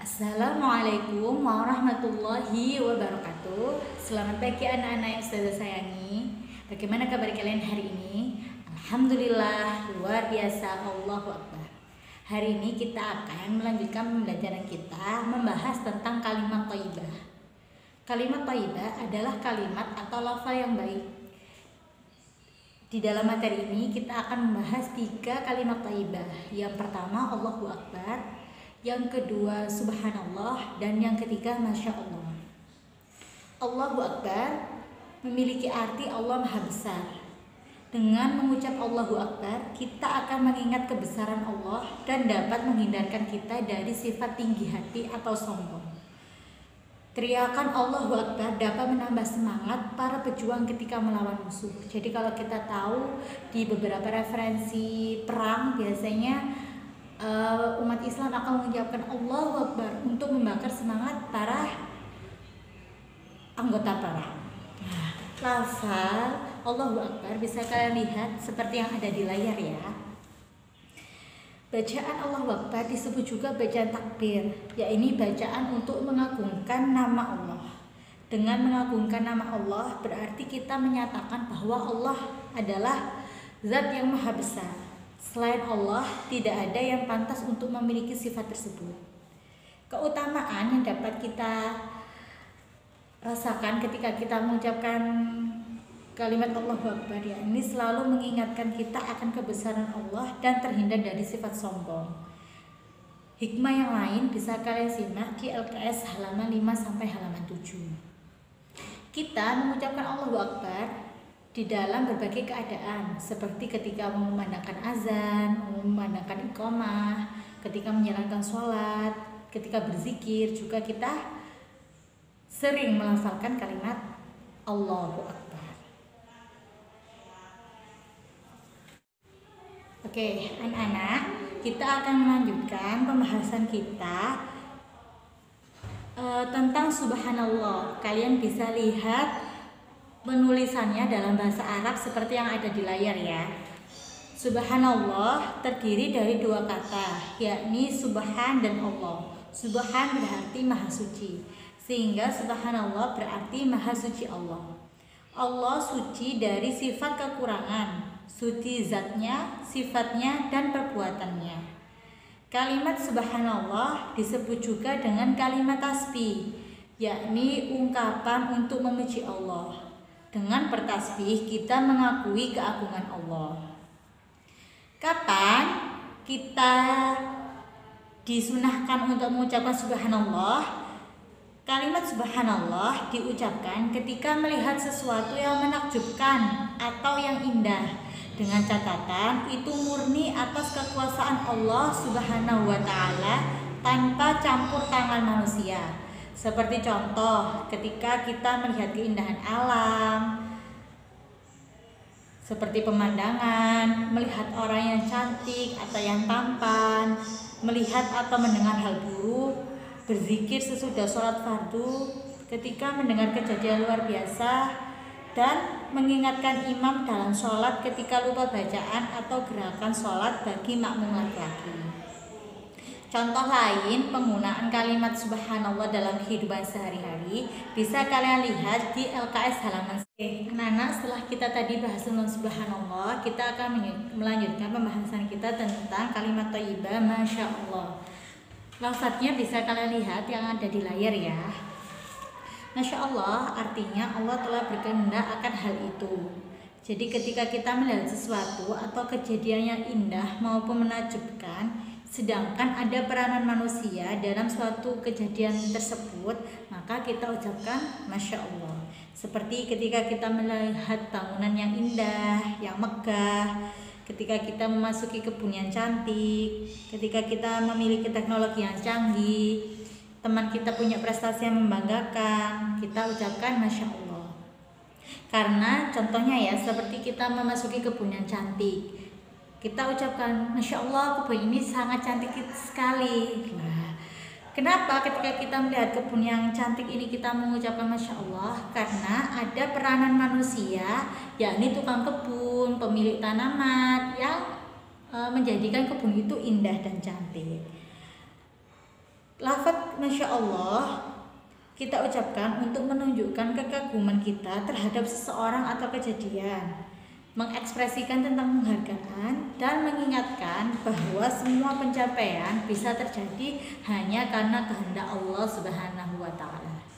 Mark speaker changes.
Speaker 1: Assalamualaikum warahmatullahi wabarakatuh. Selamat pagi anak-anak yang saya sayangi. Bagaimana kabar kalian hari ini? Alhamdulillah, luar biasa, Allahu Akbar. Hari ini kita akan melanjutkan pembelajaran kita membahas tentang kalimat thayyibah. Kalimat thayyibah adalah kalimat atau lafal yang baik. Di dalam materi ini kita akan membahas 3 kalimat thayyibah. Yang pertama Allahu Akbar, yang kedua subhanallah, dan yang ketiga masya Allah. Allahu Akbar memiliki arti Allah Maha Besar. Dengan mengucap Allahu Akbar, kita akan mengingat kebesaran Allah dan dapat menghindarkan kita dari sifat tinggi hati atau sombong. Teriakan Allahu Akbar dapat menambah semangat para pejuang ketika melawan musuh. Jadi kalau kita tahu di beberapa referensi perang biasanya umat Islam akan mengucapkan Allahu Akbar untuk membakar semangat para anggota perang. Lafal Allahu Akbar bisa kalian lihat seperti yang ada di layar ya. Bacaan Allahu Akbar disebut juga bacaan takbir, yaitu bacaan untuk mengagungkan nama Allah. Dengan mengagungkan nama Allah berarti kita menyatakan bahwa Allah adalah Zat yang Maha Besar. Selain Allah, tidak ada yang pantas untuk memiliki sifat tersebut. Keutamaan yang dapat kita rasakan ketika kita mengucapkan kalimat Allahu Akbar, ya, ini selalu mengingatkan kita akan kebesaran Allah dan terhindar dari sifat sombong. Hikmah yang lain bisa kalian simak di LKS halaman 5 sampai halaman 7. Kita mengucapkan Allahu Akbar di dalam berbagai keadaan, seperti ketika memandangkan azan, memandangkan iqamah, ketika menjalankan sholat, ketika berzikir, juga kita sering melafalkan kalimat Allahu Akbar. Oke, anak-anak, kita akan melanjutkan pembahasan kita tentang subhanallah. Kalian bisa lihat penulisannya dalam bahasa Arab seperti yang ada di layar ya. Subhanallah terdiri dari 2 kata, yakni subhan dan Allah. Subhan berarti maha suci, sehingga subhanallah berarti maha suci Allah. Allah suci dari sifat kekurangan, suci zatnya, sifatnya, dan perbuatannya. Kalimat subhanallah disebut juga dengan kalimat tasbih, yakni ungkapan untuk memuji Allah. Dengan bertasbih kita mengakui keagungan Allah. Kapan kita disunahkan untuk mengucapkan subhanallah? Kalimat subhanallah diucapkan ketika melihat sesuatu yang menakjubkan atau yang indah, dengan catatan itu murni atas kekuasaan Allah Subhanahu wa Ta'ala tanpa campur tangan manusia. Seperti contoh ketika kita melihat keindahan alam, seperti pemandangan, melihat orang yang cantik atau yang tampan, melihat atau mendengar hal buruk, berzikir sesudah sholat fardu, ketika mendengar kejadian luar biasa, dan mengingatkan imam dalam sholat ketika lupa bacaan atau gerakan sholat bagi makmum laki-laki. Contoh lain penggunaan kalimat subhanallah dalam kehidupan sehari-hari bisa kalian lihat di LKS halaman. Anak-anak, setelah kita tadi bahas tentang subhanallah, kita akan melanjutkan pembahasan kita tentang kalimat thayyibah masya Allah. Lafadznya bisa kalian lihat yang ada di layar ya. Masya Allah artinya Allah telah berkehendak akan hal itu. Jadi ketika kita melihat sesuatu atau kejadian yang indah maupun menakjubkan, sedangkan ada peranan manusia dalam suatu kejadian tersebut, maka kita ucapkan masya Allah. Seperti ketika kita melihat bangunan yang indah, yang megah, ketika kita memasuki kebun yang cantik, ketika kita memiliki teknologi yang canggih, teman kita punya prestasi yang membanggakan, kita ucapkan masya Allah. Karena contohnya ya, seperti kita memasuki kebun yang cantik, kita ucapkan masya Allah, kebun ini sangat cantik sekali. Nah, kenapa ketika kita melihat kebun yang cantik ini kita mengucapkan masya Allah? Karena ada peranan manusia, yakni tukang kebun, pemilik tanaman yang menjadikan kebun itu indah dan cantik. Lafaz kalimat Masya Allah kita ucapkan untuk menunjukkan kekaguman kita terhadap seseorang atau kejadian, mengekspresikan tentang penghargaan, dan mengingatkan bahwa semua pencapaian bisa terjadi hanya karena kehendak Allah Subhanahu wa Ta'ala.